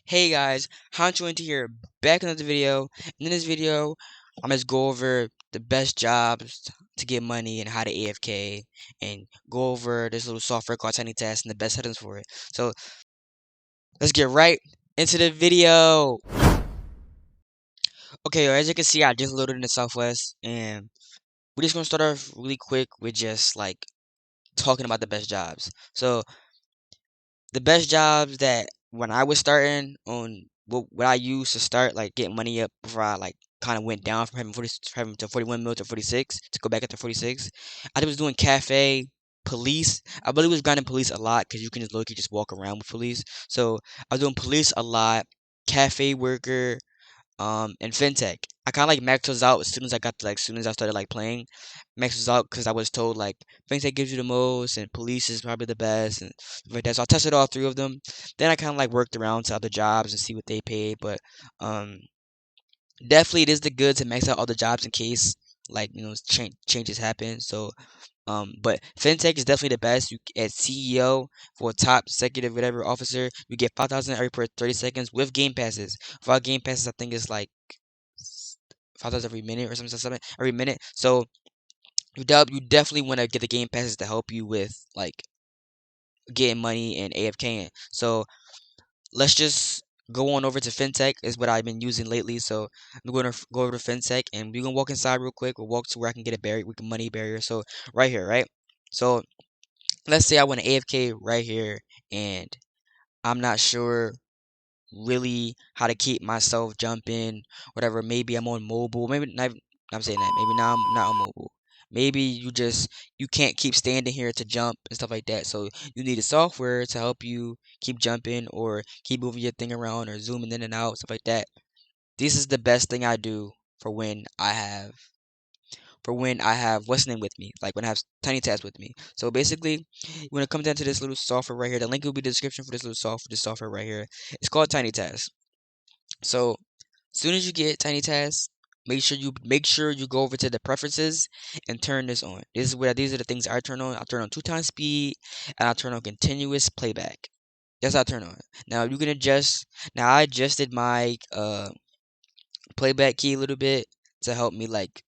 Hey guys, Honcho ENT here, back in another video. And in this video, I'm just go over the best jobs to get money and how to AFK, and go over this little software called Tiny Task and the best settings for it. So let's get right into the video. Okay, as you can see, I just loaded in the Southwest, and we're just gonna start off really quick with just like talking about the best jobs. So the best jobs that when I was starting on what I used to start like getting money up before I like kind of went down from having to 41 mil to 46 to go back up to 46. I was doing cafe police. I really was grinding police a lot because you can just literally just walk around with police. So I was doing police a lot, cafe worker, and fintech. I kind of like maxed those out as soon as I got to, like, as soon as I started like playing, maxed those out because I was told like fintech gives you the most and police is probably the best and stuff like that. So I tested all three of them. Then I kind of like worked around to other jobs and see what they paid, but um, definitely it is the good to max out all the jobs in case like changes happen. So but fintech is definitely the best. You at CEO for a top executive whatever officer, you get 5,000 every per 30 seconds with game passes. Without game passes, I think it's like 5,000 every minute or something every minute. So you definitely want to get the game passes to help you with like getting money and AFKing. So let's just go on over to fintech is what I've been using lately. So I'm going to go over to fintech and we're gonna walk inside real quick. We'll walk to where I can get a barrier, we can money barrier. So right here, right? So let's say I want to AFK right here, and I'm not sure really how to keep myself jumping, whatever. Maybe I'm on mobile. Maybe not. I'm saying that. Maybe now I'm not on mobile. Maybe you can't keep standing here to jump and stuff like that. So you need a software to help you keep jumping or keep moving your thing around or zooming in and out, stuff like that. This is the best thing I do for when I have what's the name with me, like when I have Tiny Task with me. So basically, when it comes down to this little software right here, the link will be in the description for this software right here. It's called Tiny Task. So as soon as you get Tiny Task, make sure you go over to the preferences and turn this on. These are the things I turn on. I turn on 2 times speed and I turn on continuous playback. That's what I turn on. Now you can adjust. Now I adjusted my playback key a little bit to help me like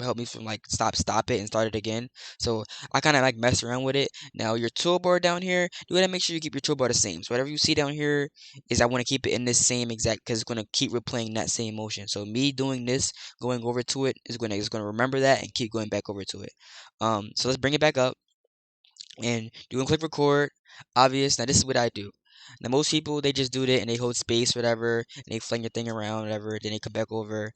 help me from like stop it and start it again. So I kind of like mess around with it. Now your toolbar down here, you gotta make sure you keep your toolbar the same. So whatever you see down here is I want to keep it in this same exact because it's gonna keep replaying that same motion. So me doing this, going over to it is gonna remember that and keep going back over to it. So let's bring it back up and you can click record. Obvious. Now this is what I do. Now most people they just do it and they hold space, whatever, and they fling your thing around, whatever. Then they come back over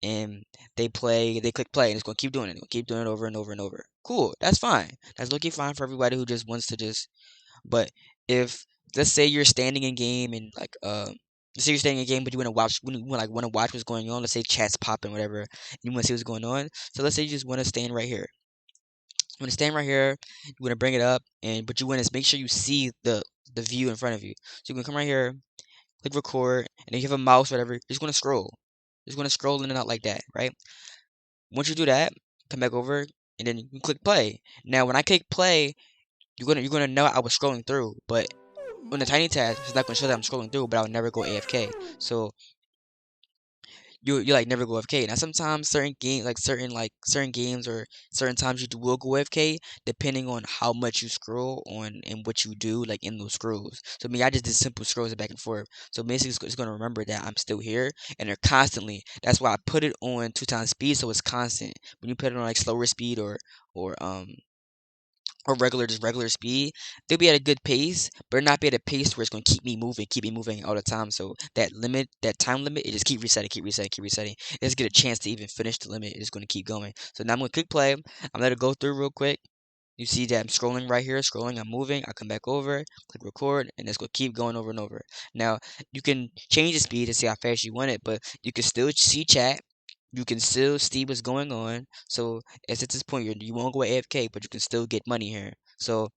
and they play. They click play, and it's gonna keep doing it. It's gonna keep doing it over and over and over. Cool. That's fine. That's looking fine for everybody who just wants to just. But if let's say you're standing in game and like let's say you're standing in game, but you want to watch, want to watch what's going on. Let's say chat's popping, whatever. And you want to see what's going on. So let's say you just want to stand right here. You want to stand right here. You want to bring it up, and but you want to make sure you see the view in front of you. So you can come right here, click record, and then you have a mouse, whatever. You're just gonna scroll. You're just gonna scroll in and out like that, right? Once you do that, come back over, and then you can click play. Now, when I click play, you're gonna know I was scrolling through, but on the tiny task, it's not gonna show that I'm scrolling through, but I'll never go AFK. So you like never go AFK. Now sometimes certain games or certain times will go AFK depending on how much you scroll on and what you do like in those scrolls. So me, I just did simple scrolls back and forth. So basically, it's gonna remember that I'm still here and they're constantly. That's why I put it on 2 times speed, so it's constant. When you put it on like slower speed or just regular speed, they'll be at a good pace, but not be at a pace where it's gonna keep me moving all the time. So that time limit, it just keep resetting, keep resetting, keep resetting. It doesn't get a chance to even finish the limit. It's gonna keep going. So now I'm gonna click play. I'm gonna let it go through real quick. You see that I'm scrolling right here, scrolling, I'm moving, I come back over, click record, and it's gonna keep going over and over. Now you can change the speed to see how fast you want it, but you can still see chat. You can still see what's going on. So as at this point, you won't go AFK, but you can still get money here. So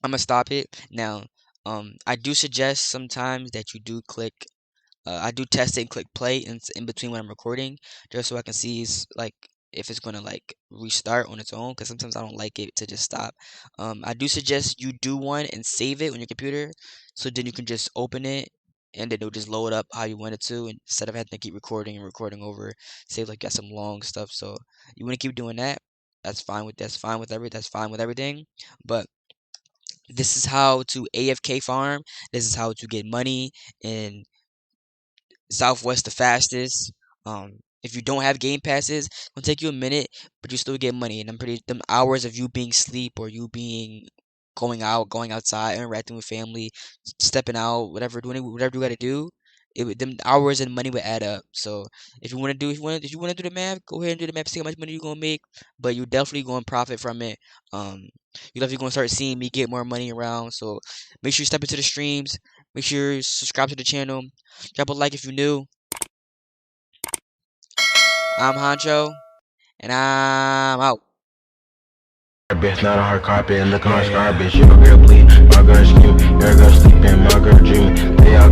I'm gonna stop it now. I do suggest sometimes that you do click. I do test it and click play in between when I'm recording, just so I can see like if it's gonna like restart on its own. Because sometimes I don't like it to just stop. I do suggest you do one and save it on your computer, so then you can just open it and then it'll just load up how you want it to, and instead of having to keep recording and recording over, say like got some long stuff. So you want to keep doing that. That's fine with everything. But this is how to AFK farm. This is how to get money in Southwest the fastest. If you don't have game passes, it'll take you a minute, but you still get money. And I'm pretty them hours of you being sleep or you being going outside, interacting with family, stepping out, doing whatever you got to do. Them hours and money would add up. So if you want to do the math, go ahead and do the math. See how much money you're gonna make, but you're definitely going to profit from it. You're definitely going to start seeing me get more money around. So make sure you step into the streams. Make sure you subscribe to the channel. Drop a like if you're new. I'm Honcho, and I'm out. Bitch, not a hard carpet and look on garbage. Your girl bleed, my girl skew, your girl sleeping, my girl dreaming. They all